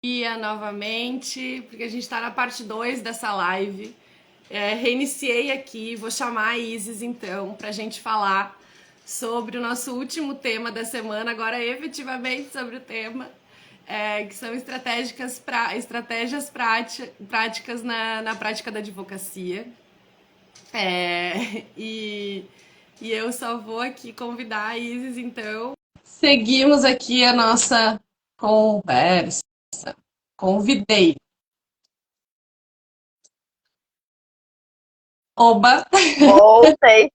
Dia novamente, porque a gente está na parte 2 dessa live. Reiniciei aqui, vou chamar a Isis então para a gente falar sobre o nosso último tema da semana, agora efetivamente sobre o tema, que são estratégias práticas na prática da advocacia. É, e, e eu só vou aqui convidar a Isis então. Seguimos aqui a nossa conversa. Convidei. Oba! Voltei.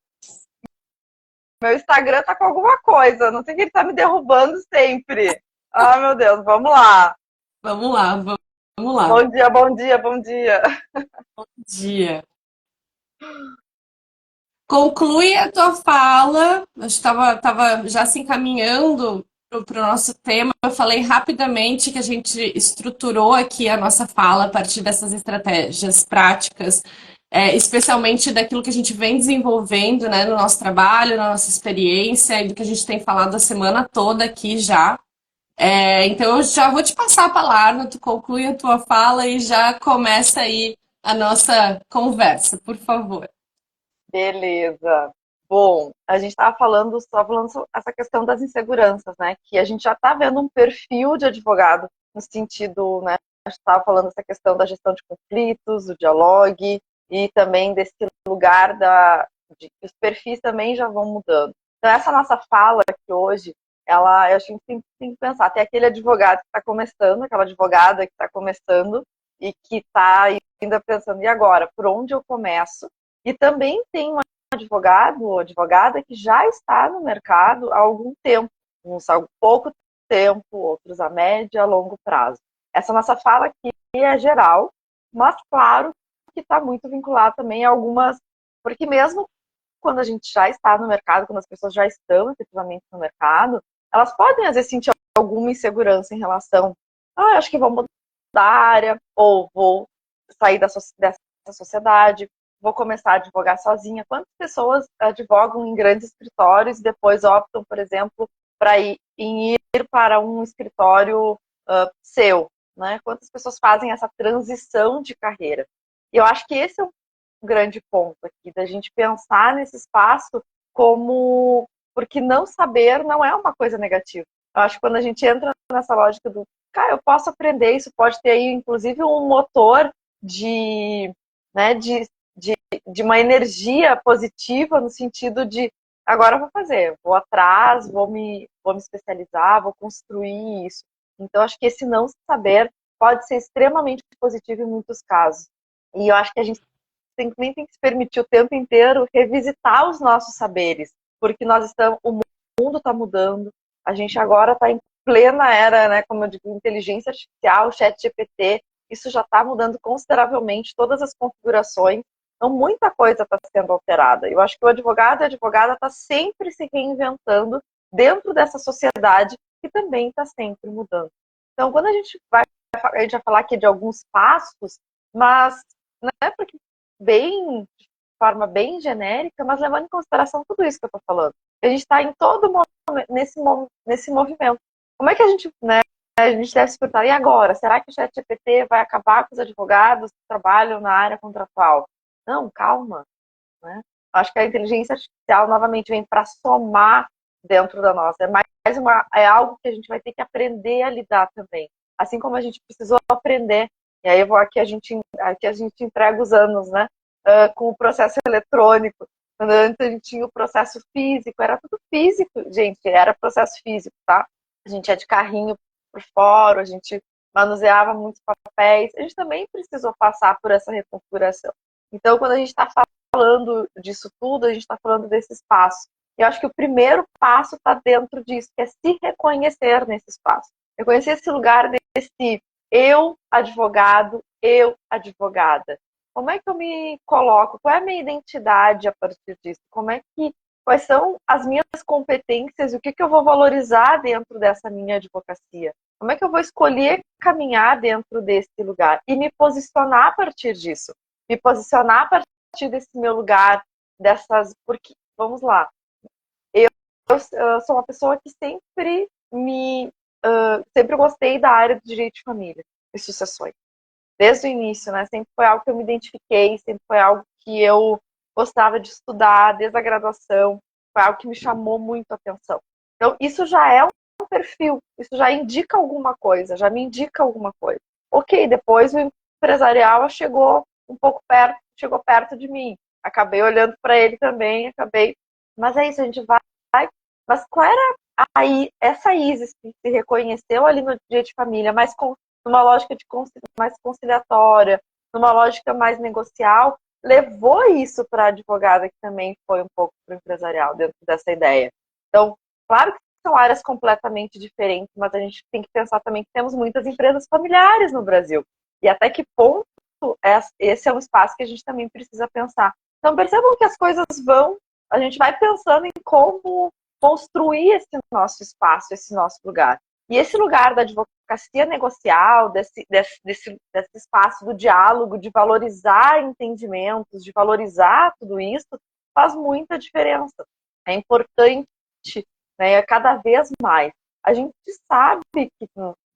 Meu Instagram tá com alguma coisa. Não sei que ele tá me derrubando sempre. Ah, meu Deus, vamos lá. Vamos lá, vamos lá. Bom dia, bom dia, bom dia. Dia. Conclui a tua fala. Eu estava já se encaminhando para o nosso tema. Eu falei rapidamente que a gente estruturou aqui a nossa fala a partir dessas estratégias práticas, especialmente daquilo que a gente vem desenvolvendo, né, no nosso trabalho, na nossa experiência e do que a gente tem falado a semana toda aqui já. Então eu já vou te passar a palavra, tu conclui a tua fala e já começa aí a nossa conversa, por favor. Beleza. Bom, a gente estava falando sobre essa questão das inseguranças, né? Que a gente já está vendo um perfil de advogado no sentido, né? A gente estava falando dessa questão da gestão de conflitos, do diálogo e também desse lugar de que os perfis também já vão mudando. Então, essa nossa fala aqui hoje, a gente tem que pensar, tem aquele advogado que está começando, aquela advogada que está começando e que está ainda pensando, e agora, por onde eu começo? E também tem um advogado ou advogada que já está no mercado há algum tempo, uns há pouco tempo, outros a médio e a longo prazo. Essa nossa fala aqui é geral, mas claro que está muito vinculado também a algumas, porque mesmo quando a gente já está no mercado, quando as pessoas já estão efetivamente no mercado, elas podem às vezes sentir alguma insegurança em relação, acho que vou mudar da área, ou vou sair dessa sociedade, vou começar a advogar sozinha. Quantas pessoas advogam em grandes escritórios e depois optam, por exemplo, para ir para um escritório seu? Né? Quantas pessoas fazem essa transição de carreira? E eu acho que esse é um grande ponto aqui, da gente pensar nesse espaço como... Porque não saber não é uma coisa negativa. Eu acho que quando a gente entra nessa lógica do cara, eu posso aprender, isso pode ter aí, inclusive, um motor de, né, de uma energia positiva no sentido de agora eu vou fazer, vou atrás, vou me especializar, vou construir isso. Então, acho que esse não saber pode ser extremamente positivo em muitos casos. E eu acho que a gente também tem que se permitir o tempo inteiro revisitar os nossos saberes, porque o mundo está mudando, a gente agora está em plena era, né, como eu digo, inteligência artificial, chat GPT, isso já está mudando consideravelmente todas as configurações, então muita coisa está sendo alterada. Eu acho que o advogado e a advogada está sempre se reinventando dentro dessa sociedade que também está sempre mudando. Então, quando a gente vai falar aqui de alguns passos, mas né, porque de forma bem genérica, mas levando em consideração tudo isso que eu estou falando. A gente está em todo momento nesse movimento. Como é que a gente, né, a gente deve se perguntar, e agora? Será que o ChatGPT vai acabar com os advogados que trabalham na área contratual? Não, calma. Né? Acho que a inteligência artificial, novamente, vem para somar dentro da nossa. É algo que a gente vai ter que aprender a lidar também. Assim como a gente precisou aprender, e aí eu vou aqui a gente entrega os anos, né? Com o processo eletrônico. Quando antes a gente tinha o processo físico, era tudo físico, gente, era processo físico, tá? A gente ia de carrinho por fora, a gente manuseava muitos papéis, a gente também precisou passar por essa reconfiguração. Então, quando a gente está falando disso tudo, a gente está falando desse espaço. Eu acho que o primeiro passo está dentro disso, que é se reconhecer nesse espaço. Reconhecer esse lugar desse eu, advogado, eu, advogada. Como é que eu me coloco? Qual é a minha identidade a partir disso? Quais são as minhas competências e o que eu vou valorizar dentro dessa minha advocacia? Como é que eu vou escolher caminhar dentro desse lugar e me posicionar a partir disso? Me posicionar a partir desse meu lugar, porque, vamos lá, eu sou uma pessoa que sempre gostei da área do direito de família. e sucessões. Desde o início, né? Sempre foi algo que eu me identifiquei, sempre foi algo que eu gostava de estudar, desde a graduação, foi algo que me chamou muito a atenção. Então, isso já é um perfil, isso já indica alguma coisa, já me indica alguma coisa. Ok, depois o empresarial chegou um pouco perto, chegou perto de mim. Acabei olhando para ele também, acabei. Mas é isso, a gente vai. Mas qual era aí essa Isis que se reconheceu ali no dia de família, mas com numa lógica mais conciliatória, numa lógica mais negocial, levou isso para a advogada, que também foi um pouco para o empresarial dentro dessa ideia. Então, claro que são áreas completamente diferentes, mas a gente tem que pensar também que temos muitas empresas familiares no Brasil. E até que ponto esse é um espaço que a gente também precisa pensar. Então, percebam que as coisas vão, a gente vai pensando em como construir esse nosso espaço, esse nosso lugar. E esse lugar da advocacia negocial, desse espaço do diálogo, de valorizar entendimentos, de valorizar tudo isso, faz muita diferença. É importante, né, cada vez mais. A gente sabe que,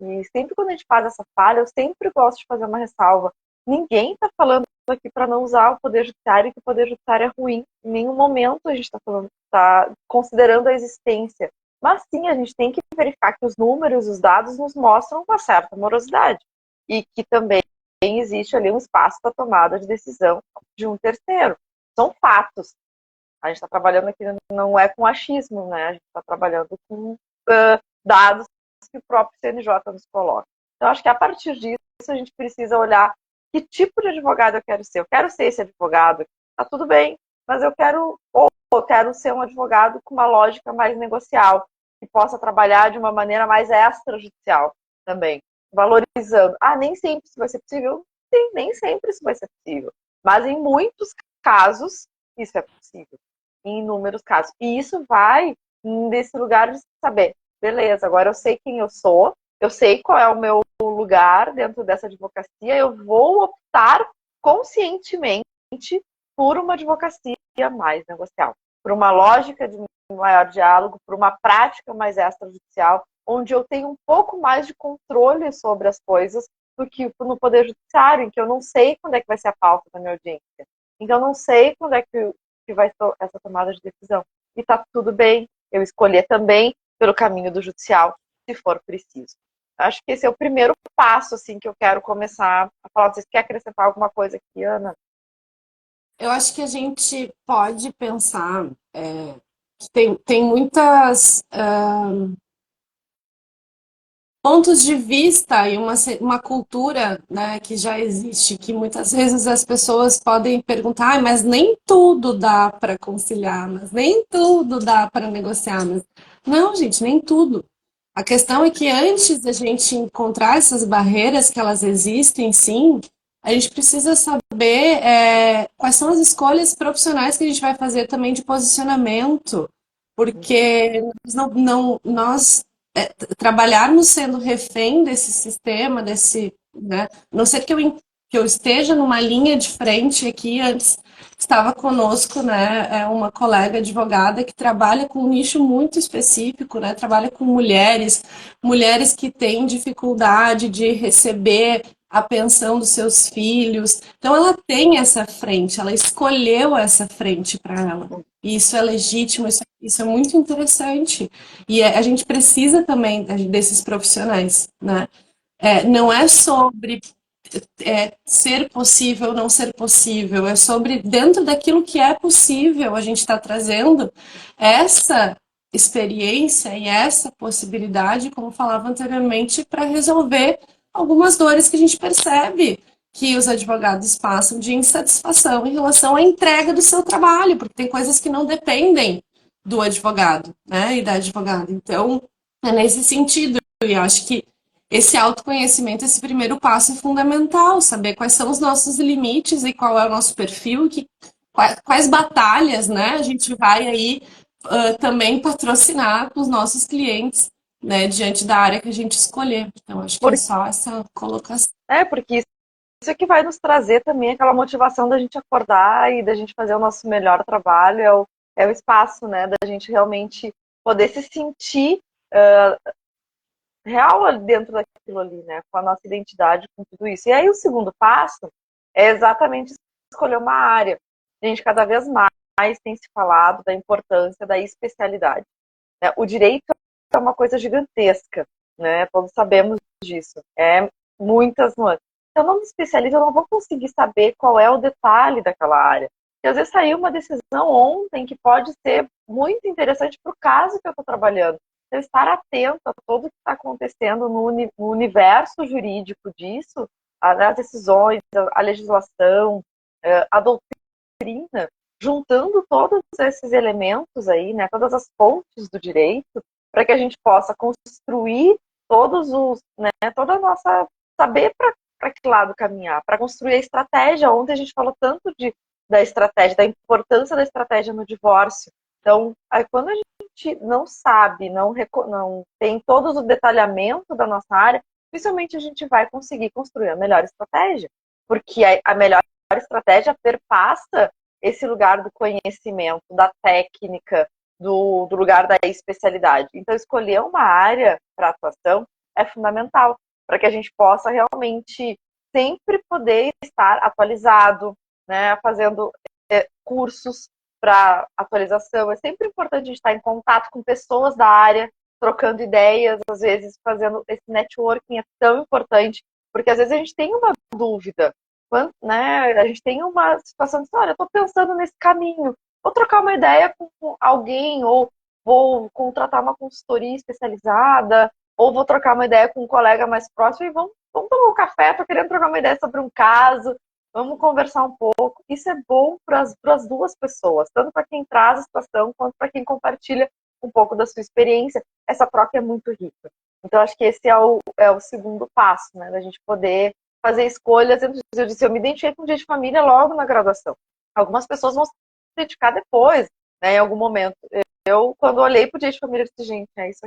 e sempre quando a gente faz essa falha, eu sempre gosto de fazer uma ressalva. Ninguém está falando aqui para não usar o Poder Judiciário, que o Poder Judiciário é ruim. Em nenhum momento a gente está considerando a existência. Mas sim, a gente tem que verificar que os números, os dados nos mostram uma certa morosidade. E que também existe ali um espaço para tomada de decisão de um terceiro. São fatos. A gente está trabalhando aqui, não é com achismo, né? A gente está trabalhando com dados que o próprio CNJ nos coloca. Então, acho que a partir disso, a gente precisa olhar que tipo de advogado eu quero ser. Eu quero ser esse advogado, tá tudo bem, mas eu quero ser um advogado com uma lógica mais negocial, que possa trabalhar de uma maneira mais extrajudicial também, valorizando. Nem sempre isso vai ser possível? Sim, nem sempre isso vai ser possível. Mas em muitos casos, isso é possível. Em inúmeros casos. E isso vai nesse lugar de saber, beleza, agora eu sei quem eu sou, eu sei qual é o meu lugar dentro dessa advocacia, eu vou optar conscientemente por uma advocacia mais negocial, por uma lógica de maior diálogo, por uma prática mais extrajudicial, onde eu tenho um pouco mais de controle sobre as coisas do que no Poder Judiciário, em que eu não sei quando é que vai ser a pauta da minha audiência. Então, eu não sei quando é que vai ser essa tomada de decisão. E tá tudo bem eu escolher também pelo caminho do judicial, se for preciso. Acho que esse é o primeiro passo, assim, que eu quero começar a falar. Vocês querem acrescentar alguma coisa aqui, Ana? Eu acho que a gente pode pensar que tem muitas pontos de vista e uma cultura, né, que já existe, que muitas vezes as pessoas podem perguntar, mas nem tudo dá para conciliar, mas nem tudo dá para negociar. Mas... Não, gente, nem tudo. A questão é que antes da gente encontrar essas barreiras, que elas existem, sim, a gente precisa saber quais são as escolhas profissionais que a gente vai fazer também de posicionamento, porque nós trabalharmos sendo refém desse sistema, né? A não ser que eu esteja numa linha de frente aqui, antes estava conosco, né, uma colega advogada que trabalha com um nicho muito específico, né, trabalha com mulheres que têm dificuldade de receber a pensão dos seus filhos. Então ela tem essa frente, ela escolheu essa frente para ela. E isso é legítimo, isso é muito interessante. E a gente precisa também desses profissionais, né? Não é sobre ser possível ou não ser possível, é sobre, dentro daquilo que é possível, a gente está trazendo essa experiência e essa possibilidade, como falava anteriormente, para resolver algumas dores que a gente percebe que os advogados passam de insatisfação em relação à entrega do seu trabalho, porque tem coisas que não dependem do advogado, né, e da advogada. Então, é nesse sentido, e acho que esse autoconhecimento, esse primeiro passo é fundamental, saber quais são os nossos limites e qual é o nosso perfil, quais batalhas, né, a gente vai aí também patrocinar com os nossos clientes, né, diante da área que a gente escolher. Então, acho que é só essa colocação. Porque isso é que vai nos trazer também aquela motivação da gente acordar e da gente fazer o nosso melhor trabalho, é o espaço, né, da gente realmente poder se sentir real ali dentro daquilo ali, né? Com a nossa identidade, com tudo isso. E aí o segundo passo é exatamente escolher uma área. A gente cada vez mais tem se falado da importância da especialidade, né? O direito é uma coisa gigantesca, né? Todos sabemos disso. É muitas nuances. Se eu não me especializo, eu não vou conseguir saber qual é o detalhe daquela área. E às vezes saiu uma decisão ontem que pode ser muito interessante para o caso que eu estou trabalhando. Então, estar atento a tudo que está acontecendo no universo jurídico disso, as decisões, a legislação, a doutrina, juntando todos esses elementos aí, né, todas as fontes do direito, para que a gente possa construir todos os, né, toda a nossa, saber para que lado caminhar, para construir a estratégia. Ontem a gente falou tanto da estratégia, da importância da estratégia no divórcio. Então, aí quando a gente não sabe, não tem todos o detalhamento da nossa área, dificilmente a gente vai conseguir construir a melhor estratégia, porque a melhor estratégia perpassa esse lugar do conhecimento, da técnica, do lugar da especialidade. Então, escolher uma área para atuação é fundamental, para que a gente possa realmente sempre poder estar atualizado, né, fazendo cursos para atualização. É sempre importante a gente estar em contato com pessoas da área, trocando ideias, às vezes fazendo esse networking é tão importante, porque às vezes a gente tem uma dúvida, né? A gente tem uma situação de, olha, eu estou pensando nesse caminho, vou trocar uma ideia com alguém, ou vou contratar uma consultoria especializada, ou vou trocar uma ideia com um colega mais próximo e vamos tomar um café, estou querendo trocar uma ideia sobre um caso, vamos conversar um pouco. Isso é bom para as duas pessoas, tanto para quem traz a situação, quanto para quem compartilha um pouco da sua experiência. Essa troca é muito rica. Então, acho que esse é o segundo passo, né? Da gente poder fazer escolhas. Eu disse, eu me identifiquei com o dia de família logo na graduação. Algumas pessoas vão se identificar depois, né, em algum momento. Eu, quando olhei para o dia de família, disse, gente, isso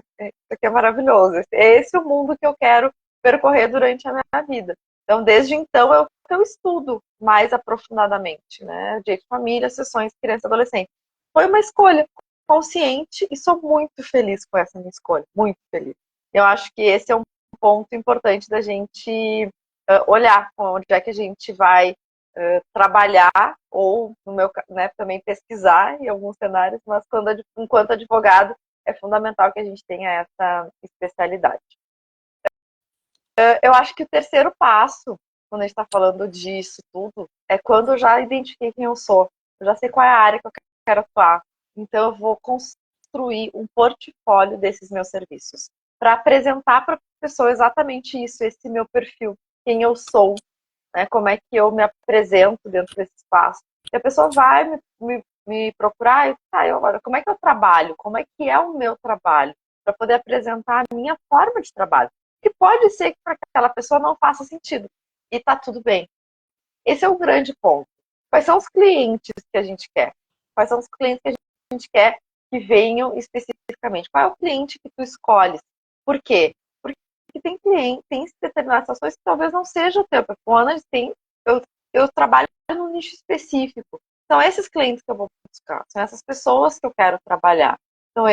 aqui é maravilhoso. Esse é o mundo que eu quero percorrer durante a minha vida. Então, desde então, eu estudo mais aprofundadamente, né? Dia de família, sessões criança e adolescente. Foi uma escolha consciente e sou muito feliz com essa minha escolha, muito feliz. Eu acho que esse é um ponto importante da gente olhar onde é que a gente vai trabalhar, ou, no meu, né, também pesquisar em alguns cenários, mas enquanto advogado, é fundamental que a gente tenha essa especialidade. Eu acho que o terceiro passo, quando a gente está falando disso tudo, é quando eu já identifiquei quem eu sou, eu já sei qual é a área que eu quero atuar. Então, eu vou construir um portfólio desses meus serviços, para apresentar para a pessoa exatamente isso, esse meu perfil, quem eu sou, né, como é que eu me apresento dentro desse espaço. E a pessoa vai me procurar e agora, como é que eu trabalho? Como é que é o meu trabalho? Para poder apresentar a minha forma de trabalho. Que pode ser que para aquela pessoa não faça sentido. E está tudo bem. Esse é o grande ponto. Quais são os clientes que a gente quer? Quais são os clientes que a gente quer que venham especificamente? Qual é o cliente que tu escolhes? Por quê? Porque tem cliente, tem determinadas ações que talvez não seja o teu perfil. Eu trabalho num nicho específico. São esses clientes que eu vou buscar. São essas pessoas que eu quero trabalhar. Então,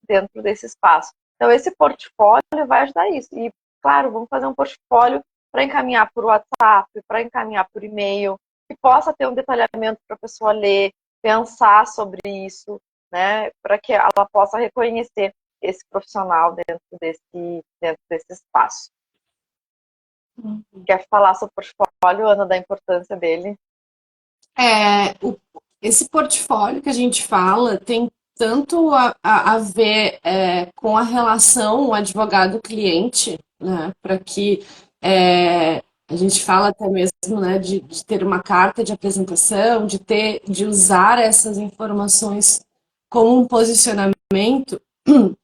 dentro desse espaço. Então, esse portfólio vai ajudar isso. E, claro, vamos fazer um portfólio para encaminhar por WhatsApp, para encaminhar por e-mail, que possa ter um detalhamento para a pessoa ler, pensar sobre isso, né, para que ela possa reconhecer esse profissional dentro desse espaço. Quer falar sobre o portfólio, Ana, da importância dele? Esse portfólio que a gente fala tem tanto a ver com a relação advogado-cliente, né, para que a gente fala até mesmo, né, de ter uma carta de apresentação, de usar essas informações como um posicionamento.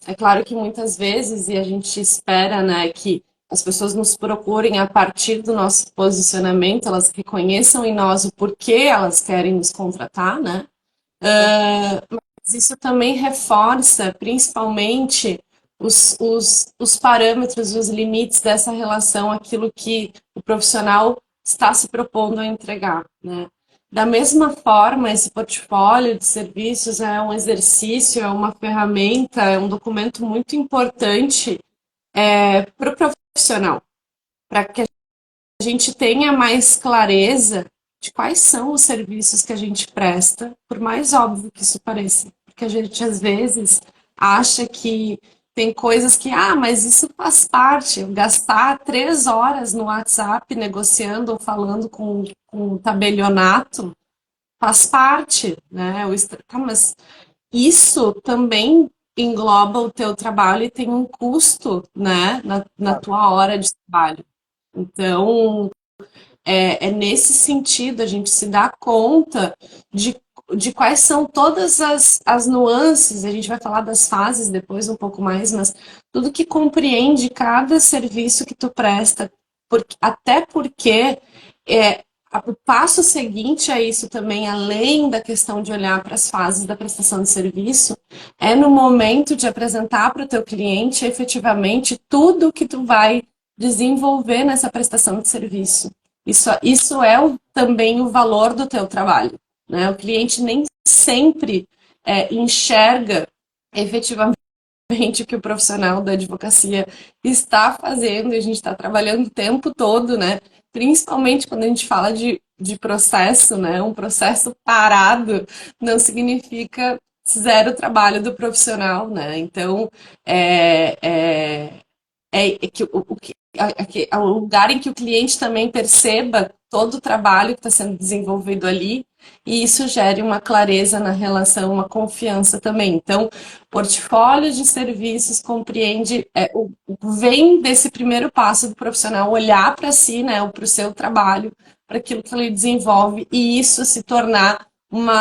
É claro que muitas vezes, e a gente espera, né, que as pessoas nos procurem a partir do nosso posicionamento, elas reconheçam em nós o porquê elas querem nos contratar, né? Mas isso também reforça, principalmente, os parâmetros e os limites dessa relação, aquilo que o profissional está se propondo a entregar, né? Da mesma forma, esse portfólio de serviços é um exercício, é uma ferramenta, é um documento muito importante para o profissional, para que a gente tenha mais clareza de quais são os serviços que a gente presta, por mais óbvio que isso pareça. Porque a gente, às vezes, acha que tem coisas que, mas isso faz parte. Eu gastar 3 horas no WhatsApp negociando ou falando com um tabelionato faz parte, né? Tá, mas isso também engloba o teu trabalho e tem um custo, né, na tua hora de trabalho. Então, é nesse sentido a gente se dá conta de quais são todas as nuances, a gente vai falar das fases depois um pouco mais, mas tudo que compreende cada serviço que tu presta, até porque o passo seguinte a isso também, além da questão de olhar para as fases da prestação de serviço, é no momento de apresentar para o teu cliente efetivamente tudo que tu vai desenvolver nessa prestação de serviço. Isso é também o valor do teu trabalho, né? O cliente nem sempre enxerga efetivamente o que o profissional da advocacia está fazendo, e a gente está trabalhando o tempo todo, né? Principalmente quando a gente fala de processo, né? Um processo parado não significa zero trabalho do profissional, né? Então, é, é, que o lugar em que o cliente também perceba todo o trabalho que está sendo desenvolvido ali, e isso gere uma clareza na relação, uma confiança também. Então, portfólio de serviços compreende, vem desse primeiro passo do profissional olhar para si, né, para o seu trabalho, para aquilo que ele desenvolve, e isso se tornar um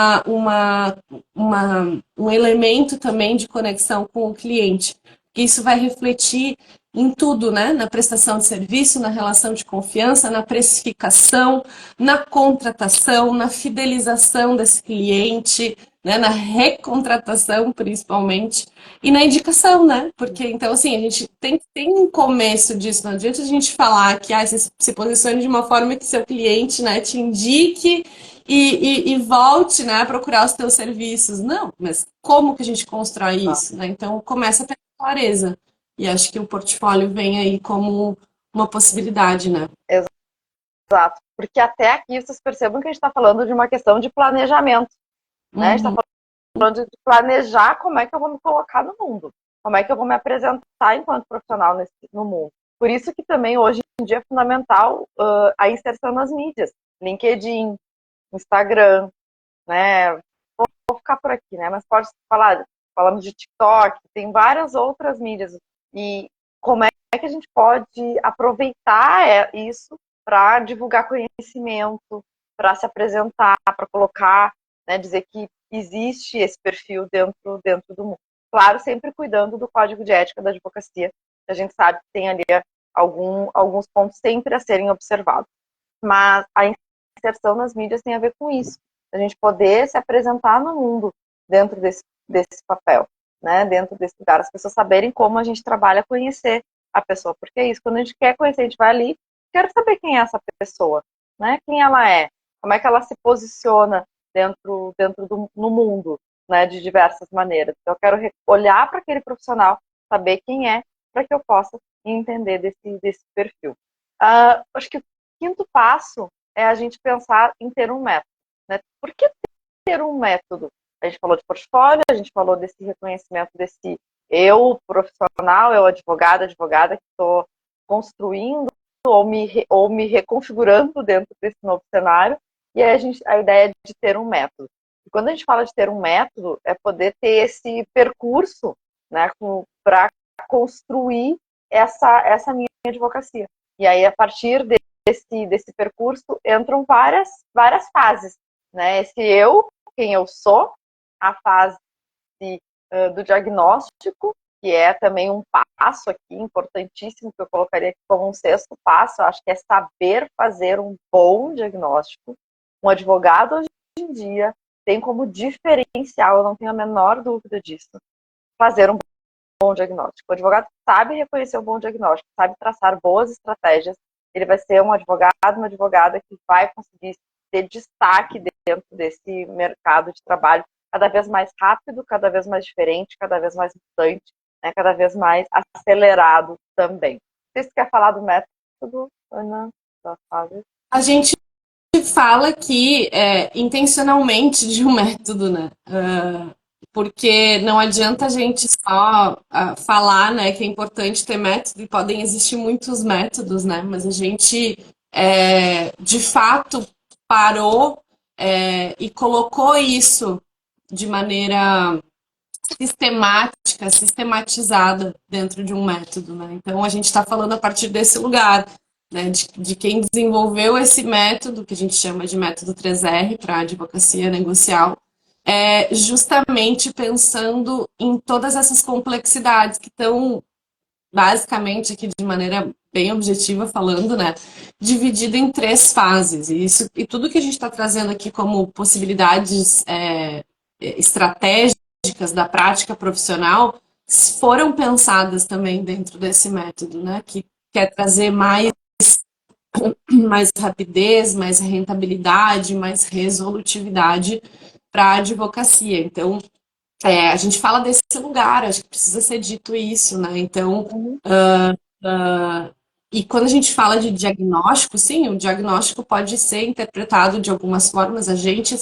elemento também de conexão com o cliente. Que isso vai refletir em tudo, né? Na prestação de serviço, na relação de confiança, na precificação, na contratação, na fidelização desse cliente, né? Na recontratação, principalmente, e na indicação, né? Porque, então, assim, a gente tem um começo disso, não adianta a gente falar que você se posicione de uma forma que seu cliente, né, te indique e volte, né, a procurar os teus serviços. Não, mas como que a gente constrói isso, né? Então, começa a ter clareza. E acho que o portfólio vem aí como uma possibilidade, né? Exato. Porque até aqui vocês percebam que a gente está falando de uma questão de planejamento, né? A gente está falando de planejar como é que eu vou me colocar no mundo, como é que eu vou me apresentar enquanto profissional no mundo. Por isso que também hoje em dia é fundamental a inserção nas mídias, LinkedIn, Instagram, né? Vou ficar por aqui, né? Mas pode falar, falamos de TikTok, tem várias outras mídias. E como é que a gente pode aproveitar isso para divulgar conhecimento, para se apresentar, para colocar, né, dizer que existe esse perfil dentro do mundo. Claro, sempre cuidando do código de ética da advocacia, que a gente sabe que tem ali alguns pontos sempre a serem observados. Mas a inserção nas mídias tem a ver com isso, a gente poder se apresentar no mundo dentro desse papel, né? Dentro desse lugar, as pessoas saberem como a gente trabalha, conhecer a pessoa, porque é isso, quando a gente quer conhecer, a gente vai ali, quero saber quem é essa pessoa, né? Quem ela é, como é que ela se posiciona no mundo, né? De diversas maneiras. Então, eu quero olhar para aquele profissional, saber quem é, para que eu possa entender desse perfil. Acho que o quinto passo é a gente pensar em ter um método, né? Por que ter um método? A gente falou de portfólio, a gente falou desse reconhecimento desse eu profissional, eu advogada que estou construindo ou me reconfigurando dentro desse novo cenário, e aí a ideia é de ter um método. E quando a gente fala de ter um método, é poder ter esse percurso, né, para construir essa minha advocacia. E aí, a partir desse percurso, entram várias fases, né? Esse eu, quem eu sou, a fase do diagnóstico, que é também um passo aqui importantíssimo, que eu colocaria aqui como um sexto passo, eu acho que é saber fazer um bom diagnóstico. Um advogado, hoje em dia, tem como diferencial, eu não tenho a menor dúvida disso, fazer um bom diagnóstico. O advogado sabe reconhecer um bom diagnóstico, sabe traçar boas estratégias, ele vai ser um advogado, uma advogada que vai conseguir ter destaque dentro desse mercado de trabalho cada vez mais rápido, cada vez mais diferente, cada vez mais mutante. né, cada vez mais acelerado também. Você quer falar do método, Ana? A gente fala aqui intencionalmente de um método, né? Porque não adianta a gente só falar, né, que é importante ter método e podem existir muitos métodos, né? Mas a gente, de fato, parou, e colocou isso de maneira sistemática, sistematizada dentro de um método, né? Então a gente está falando a partir desse lugar, né, de quem desenvolveu esse método, que a gente chama de método 3R para advocacia negocial, justamente pensando em todas essas complexidades que estão basicamente aqui de maneira bem objetiva falando, né, dividido em 3 fases. E tudo que a gente está trazendo aqui como possibilidades estratégicas da prática profissional foram pensadas também dentro desse método, né, que quer trazer mais rapidez, mais rentabilidade, mais resolutividade para a advocacia. Então, a gente fala desse lugar, acho que precisa ser dito isso, né? Então, e quando a gente fala de diagnóstico, sim, o diagnóstico pode ser interpretado de algumas formas. A gente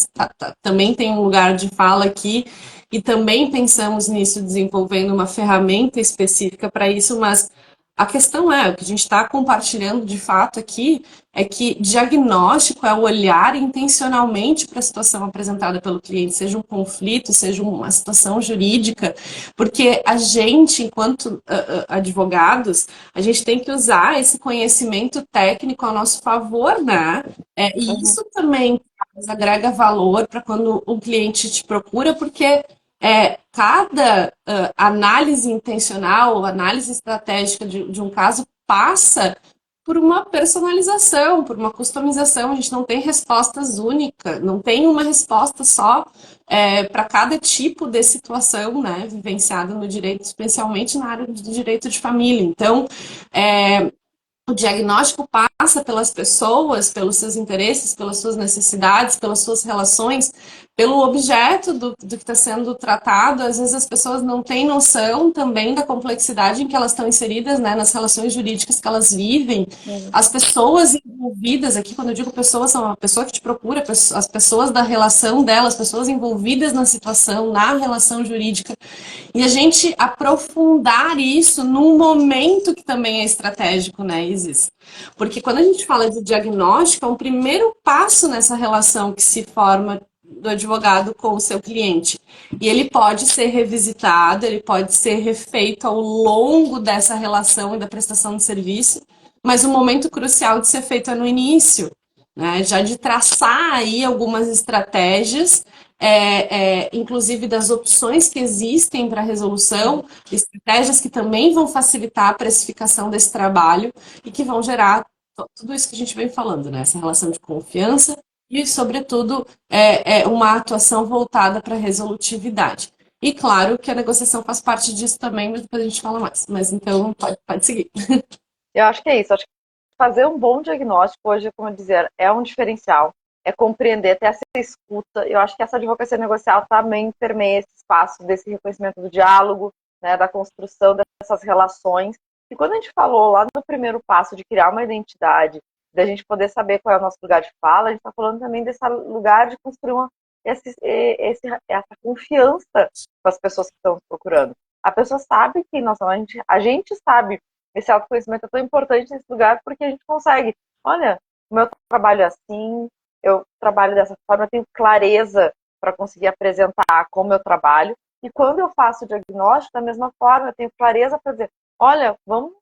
também tem um lugar de fala aqui e também pensamos nisso, desenvolvendo uma ferramenta específica para isso, mas a questão o que a gente está compartilhando de fato aqui é que diagnóstico é o olhar intencionalmente para a situação apresentada pelo cliente, seja um conflito, seja uma situação jurídica, porque a gente, enquanto advogados, a gente tem que usar esse conhecimento técnico a nosso favor, né? E isso também agrega valor para quando um cliente te procura, porque cada análise intencional, análise estratégica de um caso passa por uma personalização, por uma customização. A gente não tem respostas únicas, não tem uma resposta só para cada tipo de situação, né, vivenciada no direito, especialmente na área do direito de família. Então, o diagnóstico passa pelas pessoas, pelos seus interesses, pelas suas necessidades, pelas suas relações, pelo objeto do que está sendo tratado. Às vezes as pessoas não têm noção também da complexidade em que elas estão inseridas, né, nas relações jurídicas que elas vivem. As pessoas envolvidas, aqui quando eu digo pessoas, são a pessoa que te procura, as pessoas da relação delas, pessoas envolvidas na situação, na relação jurídica. E a gente aprofundar isso num momento que também é estratégico, né, Isis? Porque quando a gente fala de diagnóstico, é um primeiro passo nessa relação que se forma do advogado com o seu cliente. E ele pode ser revisitado, ele pode ser refeito ao longo dessa relação e da prestação de serviço, mas o momento crucial de ser feito é no início, né? Já de traçar aí algumas estratégias, inclusive das opções que existem para resolução, estratégias que também vão facilitar a precificação desse trabalho e que vão gerar tudo isso que a gente vem falando, né? Essa relação de confiança e, sobretudo, uma atuação voltada para a resolutividade. E claro que a negociação faz parte disso também, mas depois a gente fala mais. Mas então, pode seguir. Eu acho que é isso. Acho que fazer um bom diagnóstico hoje, como dizer, é um diferencial. É compreender, ter essa escuta. Eu acho que essa advocacia negocial também permeia esse espaço desse reconhecimento do diálogo, né, da construção dessas relações. E quando a gente falou lá no primeiro passo de criar uma identidade, da gente poder saber qual é o nosso lugar de fala, a gente está falando também desse lugar de construir essa confiança com as pessoas que estão procurando. A pessoa sabe que nós somos, a gente sabe. Esse autoconhecimento é tão importante nesse lugar porque a gente consegue, olha, o meu trabalho é assim, eu trabalho dessa forma, eu tenho clareza para conseguir apresentar como eu trabalho. E quando eu faço o diagnóstico, da mesma forma, eu tenho clareza para dizer, olha, vou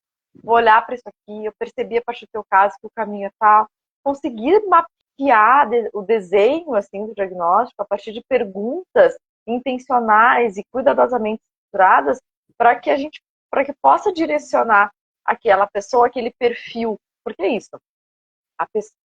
olhar para isso aqui, eu percebi a partir do teu caso que o caminho é tal. Conseguir mapear o desenho assim, do diagnóstico a partir de perguntas intencionais e cuidadosamente estruturadas para que possa direcionar aquela pessoa, aquele perfil. Porque é isso.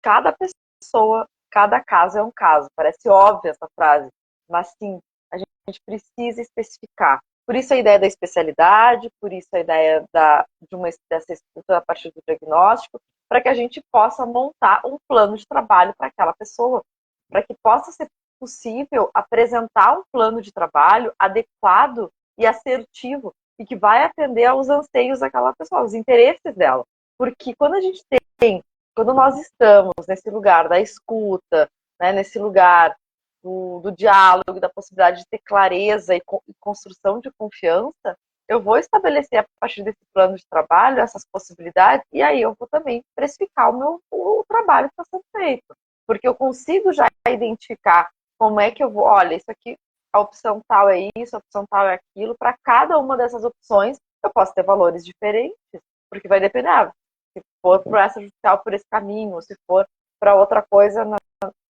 Cada pessoa, cada caso é um caso. Parece óbvia essa frase, mas sim, a gente precisa especificar. Por isso a ideia da especialidade, por isso a ideia dessa escuta a partir do diagnóstico, para que a gente possa montar um plano de trabalho para aquela pessoa, para que possa ser possível apresentar um plano de trabalho adequado e assertivo. e que vai atender aos anseios daquela pessoa, aos interesses dela. Porque quando nós estamos nesse lugar da escuta, né, nesse lugar do diálogo, da possibilidade de ter clareza e construção de confiança, eu vou estabelecer a partir desse plano de trabalho essas possibilidades e aí eu vou também precificar o trabalho que está sendo feito. Porque eu consigo já identificar como é que eu vou, olha, isso aqui, a opção tal é isso, a opção tal é aquilo. Para cada uma dessas opções, eu posso ter valores diferentes, porque vai depender, se for para essa judicial por esse caminho, se for para outra coisa,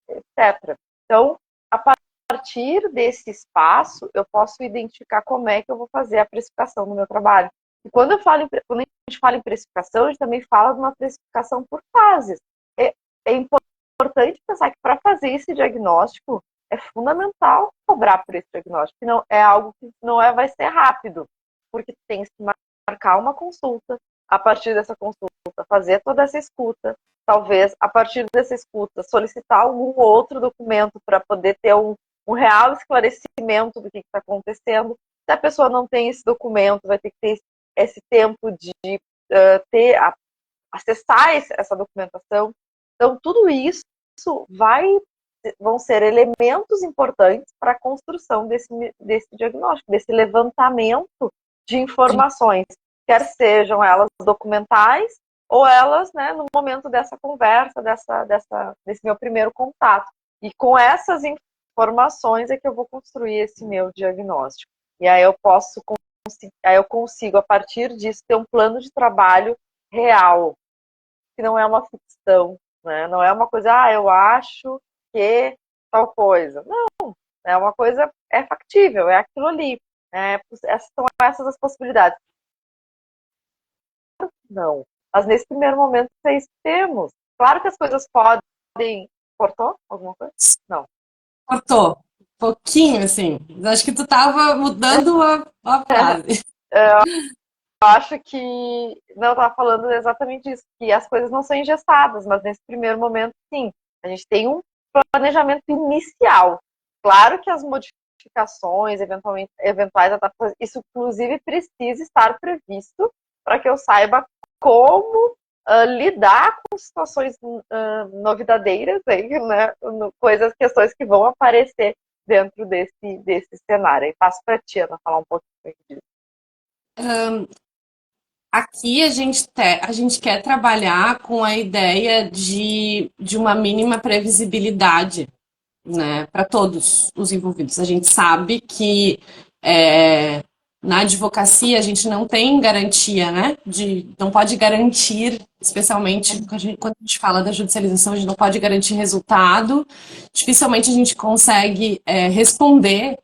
etc. Então, a partir desse espaço, eu posso identificar como é que eu vou fazer a precificação do meu trabalho. E quando a gente fala em precificação, a gente também fala de uma precificação por fases. É importante pensar que para fazer esse diagnóstico, é fundamental cobrar por esse diagnóstico. Não, é algo que vai ser rápido, porque tem que marcar uma consulta, a partir dessa consulta, fazer toda essa escuta, talvez, a partir dessa escuta, solicitar algum outro documento para poder ter um real esclarecimento do que está acontecendo. Se a pessoa não tem esse documento, vai ter que ter esse tempo de acessar essa documentação. Então, tudo isso vão ser elementos importantes para a construção desse diagnóstico, desse levantamento de informações, quer sejam elas documentais ou elas, né, no momento dessa conversa, desse meu primeiro contato. E com essas informações é que eu vou construir esse meu diagnóstico. E aí eu consigo, a partir disso, ter um plano de trabalho real, que não é uma ficção, né? Não é uma coisa, eu acho que tal coisa. Não, é uma coisa, é factível, é aquilo ali. São essas as possibilidades. Não. Mas nesse primeiro momento, é isso que temos. Claro que as coisas podem... Cortou alguma coisa? Não. Cortou. Um pouquinho, assim. Acho que tu tava mudando a frase. Eu acho que... Não, eu estava falando exatamente isso, que as coisas não são engessadas, mas nesse primeiro momento, sim. A gente tem um planejamento inicial. Claro que as modificações, eventuais adaptações, isso inclusive precisa estar previsto para que eu saiba como lidar com situações novidadeiras, aí, né? Questões que vão aparecer dentro desse cenário. E passo para a Tia falar um pouquinho disso. Aqui a gente quer trabalhar com a ideia de uma mínima previsibilidade, né, para todos os envolvidos. A gente sabe que na advocacia a gente não tem garantia, né? Não pode garantir, especialmente quando a gente fala da judicialização, a gente não pode garantir resultado. Dificilmente a gente consegue responder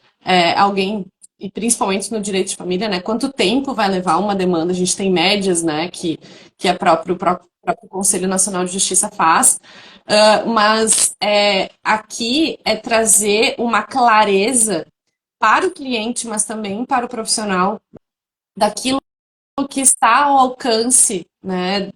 alguém, e principalmente no direito de família, né? Quanto tempo vai levar uma demanda? A gente tem médias, né? Que o próprio Conselho Nacional de Justiça faz. Mas aqui é trazer uma clareza para o cliente, mas também para o profissional, daquilo que está ao alcance, né,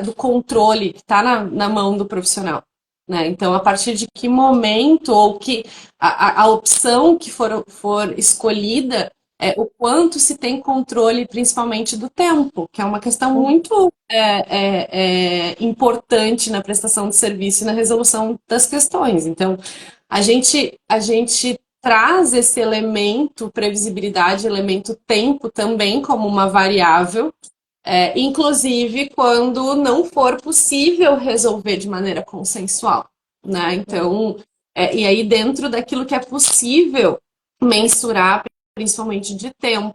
do controle que está na mão do profissional. Né? Então, a partir de que momento ou que a opção que for escolhida, o quanto se tem controle, principalmente do tempo, que é uma questão muito importante na prestação de serviço e na resolução das questões. Então, a gente traz esse elemento previsibilidade, elemento tempo também como uma variável, inclusive quando não for possível resolver de maneira consensual, né? Então, e aí dentro daquilo que é possível mensurar, principalmente de tempo.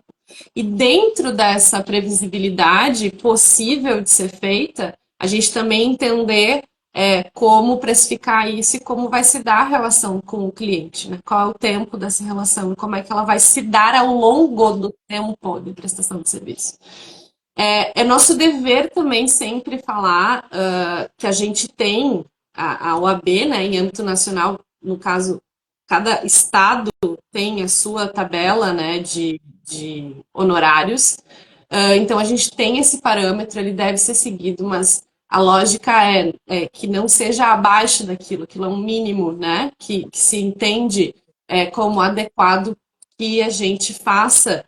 E dentro dessa previsibilidade possível de ser feita, a gente também entender como precificar isso e como vai se dar a relação com o cliente, né? Qual é o tempo dessa relação, como é que ela vai se dar ao longo do tempo de prestação de serviço. É nosso dever também sempre falar que a gente tem a OAB, né, em âmbito nacional, no caso, cada estado tem a sua tabela, né, de honorários, então a gente tem esse parâmetro, ele deve ser seguido, mas a lógica é que não seja abaixo daquilo, aquilo é um mínimo, né, que se entende como adequado que a gente faça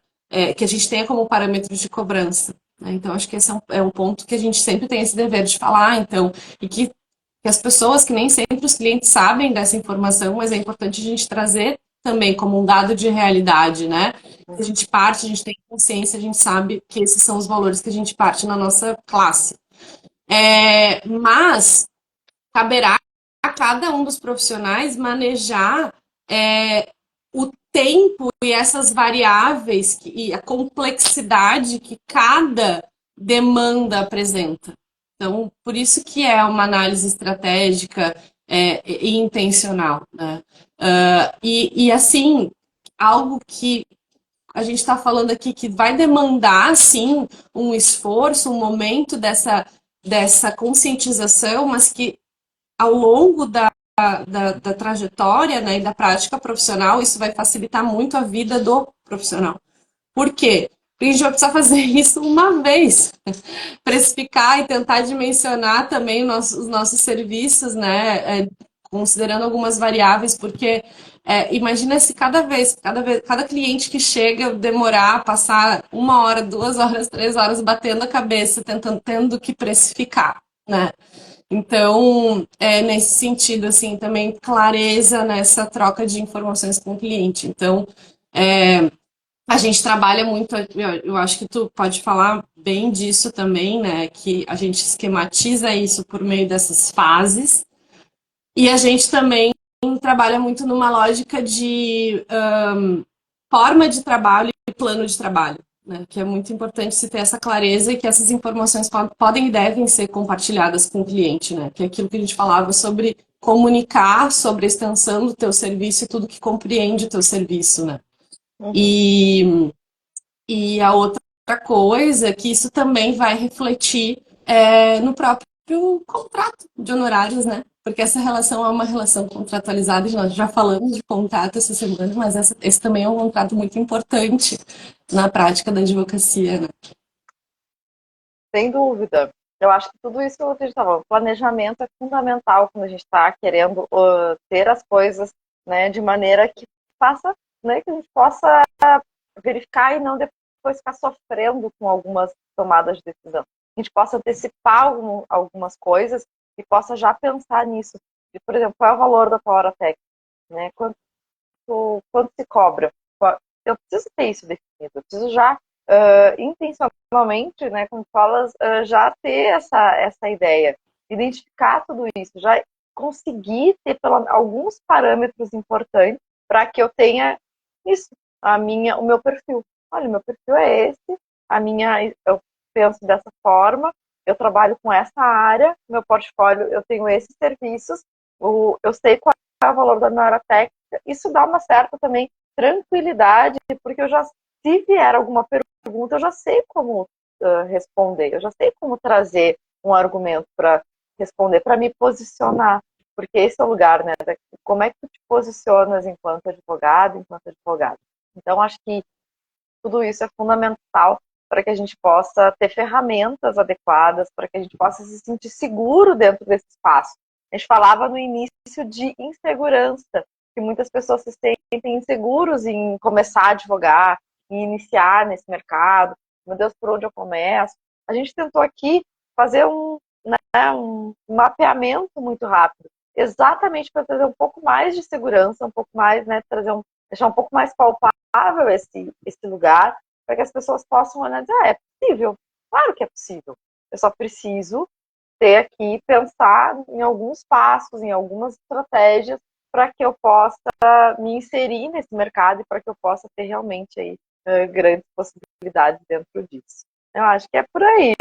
que a gente tenha como parâmetro de cobrança, né? Então, acho que esse é um ponto que a gente sempre tem esse dever de falar, então, e que as pessoas, que nem sempre os clientes sabem dessa informação, mas é importante a gente trazer também como um dado de realidade, né? Que a gente parte, a gente tem consciência, a gente sabe que esses são os valores que a gente parte na nossa classe. Mas caberá a cada um dos profissionais manejar o tempo e essas variáveis e a complexidade que cada demanda apresenta. Então, por isso que é uma análise estratégica e intencional, né? Assim, algo que a gente está falando aqui que vai demandar, sim, um esforço, um momento dessa conscientização, mas que ao longo da trajetória, né, e da prática profissional, isso vai facilitar muito a vida do profissional. Por quê? Porque a gente vai precisar fazer isso uma vez, precificar e tentar dimensionar também os nossos serviços, né, considerando algumas variáveis, porque imagina se cada cliente que chega demorar, passar 1 hora, 2 horas, 3 horas batendo a cabeça, tendo que precificar, né? Então, nesse sentido, assim, também clareza nessa troca de informações com o cliente. Então, a gente trabalha muito, eu acho que tu pode falar bem disso também, né? Que a gente esquematiza isso por meio dessas fases. E a gente também trabalha muito numa lógica de forma de trabalho e plano de trabalho, né? Que é muito importante se ter essa clareza e que essas informações podem e devem ser compartilhadas com o cliente, né? Que é aquilo que a gente falava sobre comunicar sobre a extensão do teu serviço e tudo que compreende o teu serviço, né? Uhum. E a outra coisa é que isso também vai refletir no próprio contrato de honorários, né? Porque essa relação é uma relação contratualizada, e nós já falamos de contrato essa semana, mas esse também é um contrato muito importante na prática da advocacia, né? Sem dúvida. Eu acho que tudo isso que a gente está falando, planejamento é fundamental quando a gente está querendo ter as coisas, né, de maneira que faça, né, que a gente possa verificar e não depois ficar sofrendo com algumas tomadas de decisão. A gente possa antecipar algumas coisas e possa já pensar nisso. E, por exemplo, qual é o valor da tua hora técnica? Né? Quanto se cobra? Eu preciso ter isso definido. Eu preciso já intencionalmente, né, como falas, já ter essa ideia, identificar tudo isso, já conseguir ter alguns parâmetros importantes para que eu tenha isso, o meu perfil. Olha, o meu perfil é esse, eu penso dessa forma, eu trabalho com essa área, meu portfólio, eu tenho esses serviços, eu sei qual é o valor da minha hora técnica, isso dá uma certa também tranquilidade, porque se vier alguma pergunta, eu já sei como responder, eu já sei como trazer um argumento para responder, para me posicionar, porque esse é o lugar, né? Como é que tu te posicionas enquanto advogado, Então, acho que tudo isso é fundamental para que a gente possa ter ferramentas adequadas, para que a gente possa se sentir seguro dentro desse espaço. A gente falava no início de insegurança, que muitas pessoas se sentem inseguros em começar a advogar, em iniciar nesse mercado. Meu Deus, por onde eu começo? A gente tentou aqui fazer um mapeamento muito rápido, exatamente para trazer um pouco mais de segurança, um pouco mais, né, deixar um pouco mais palpável esse lugar, para que as pessoas possam olhar e dizer, é possível, claro que é possível. Eu só preciso ter aqui, pensar em alguns passos, em algumas estratégias, para que eu possa me inserir nesse mercado e para que eu possa ter realmente aí grandes possibilidades dentro disso. Eu acho que é por aí.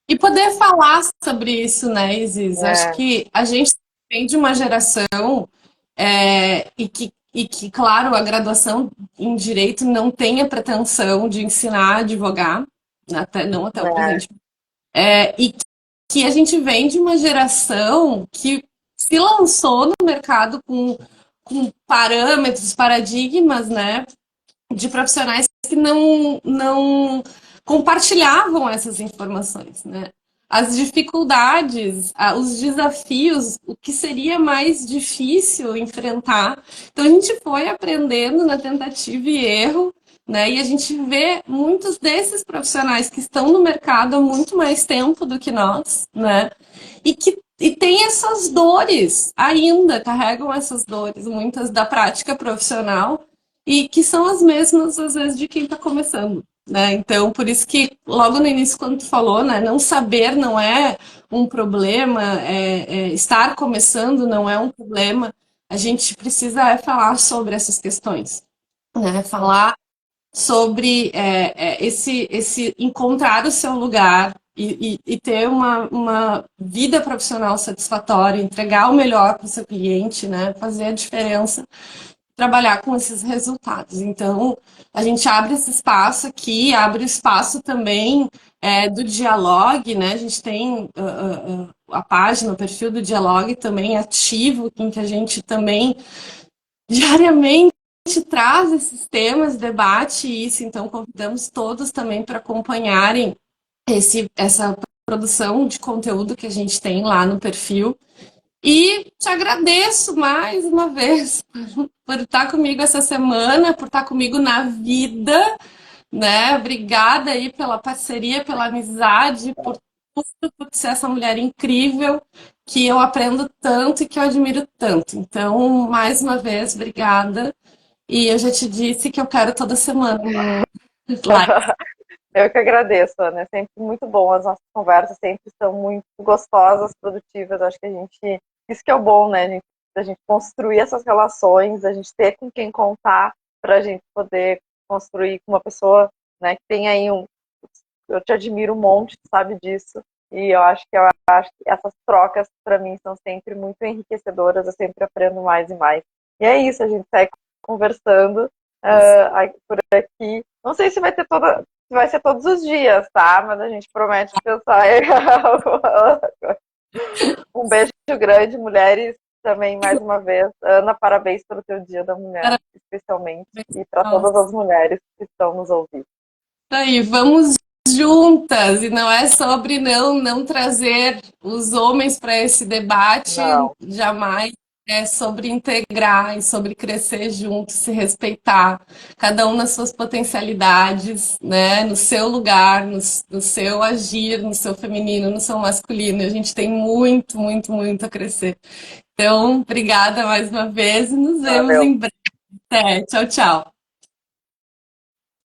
E poder falar sobre isso, né, Isis? Acho que a gente vem de uma geração e que, claro, a graduação em Direito não tem a pretensão de ensinar a advogar, não até o presente. E que a gente vem de uma geração que se lançou no mercado com parâmetros, paradigmas, né, de profissionais que não compartilhavam essas informações, né? As dificuldades, os desafios, o que seria mais difícil enfrentar. Então a gente foi aprendendo na tentativa e erro né? E a gente vê muitos desses profissionais que estão no mercado há muito mais tempo do que nós, né? E tem essas dores ainda, carregam essas dores, muitas da prática profissional, e que são as mesmas, às vezes, de quem está começando, né? Então, por isso que logo no início, quando tu falou, né, não saber não é um problema, estar começando não é um problema, a gente precisa falar sobre essas questões, né? Falar sobre esse encontrar o seu lugar e ter uma vida profissional satisfatória, entregar o melhor para o seu cliente, né? Fazer a diferença, trabalhar com esses resultados. Então, a gente abre esse espaço aqui, abre o espaço também do Dialogue, né? A gente tem a página, o perfil do Dialogue também ativo, em que a gente também diariamente traz esses temas, debate isso, então convidamos todos também para acompanharem essa produção de conteúdo que a gente tem lá no perfil. E te agradeço mais uma vez por estar comigo essa semana, por estar comigo na vida, né? Obrigada aí pela parceria, pela amizade, por tudo, por ser essa mulher incrível que eu aprendo tanto e que eu admiro tanto. Então, mais uma vez, obrigada. E eu já te disse que eu quero toda semana lá. Eu que agradeço, Ana. É sempre muito bom. As nossas conversas sempre são muito gostosas, produtivas. Acho que isso que é o bom, né? A gente construir essas relações, a gente ter com quem contar para a gente poder construir com uma pessoa, né, que tem aí eu te admiro um monte, sabe disso. E eu acho que essas trocas para mim são sempre muito enriquecedoras. Eu sempre aprendo mais e mais. E é isso, a gente segue conversando por aqui. Não sei se vai ser todos os dias, tá? Mas a gente promete pensar em alguma coisa. Um beijo grande, mulheres, também mais uma vez. Ana, parabéns pelo teu Dia da Mulher, especialmente, e para todas as mulheres que estão nos ouvindo. Aí, vamos juntas, e não é sobre não trazer os homens para esse debate, Não, jamais. É sobre integrar e sobre crescer juntos, se respeitar, cada um nas suas potencialidades, né? No seu lugar, no seu agir, no seu feminino, no seu masculino. A gente tem muito, muito, muito a crescer. Então, obrigada mais uma vez e nos vemos valeu. em breve. Tchau, tchau.